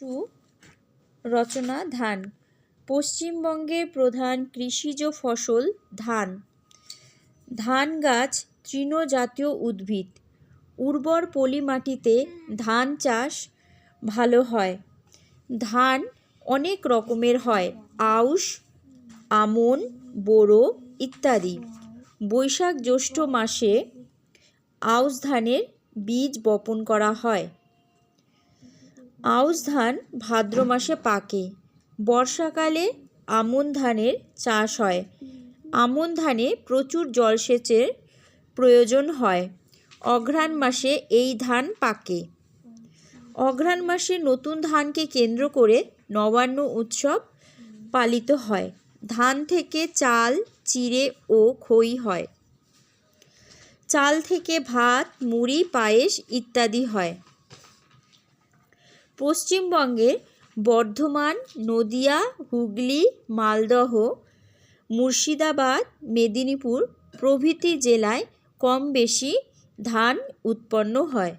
Two রচনা ধান। পশ্চিমবঙ্গের প্রধান কৃষিজ ফসল ধান। ধান গাছ তৃণজাতীয় উদ্ভিদ। উর্বর পলি মাটিতে ধান চাষ ভালো হয়। ধান অনেক রকমের হয়, আউশ, আমন, বোরো ইত্যাদি। বৈশাখ জ্যৈষ্ঠ মাসে আউশ ধানের বীজ বপন করা হয়। আউশ ধান ভাদ্র মাসে পাকে। বর্ষাকালে আমন ধানের চাষ হয়। আমন ধানে প্রচুর জলসেচের প্রয়োজন হয়। অঘ্রাণ মাসে এই ধান পাকে। অঘ্রাণ মাসে নতুন ধানকে কেন্দ্র করে নবান্ন উৎসব পালিত হয়। ধান থেকে চাল, চিড়ে ও খই হয়। চাল থেকে ভাত, মুড়ি, পায়েস ইত্যাদি হয়। পশ্চিমবঙ্গে বর্ধমান, নদিয়া, হুগলি, মালদহ, মুর্শিদাবাদ, মেদিনীপুর প্রভৃতি জেলায় কম বেশি ধান উৎপন্ন হয়।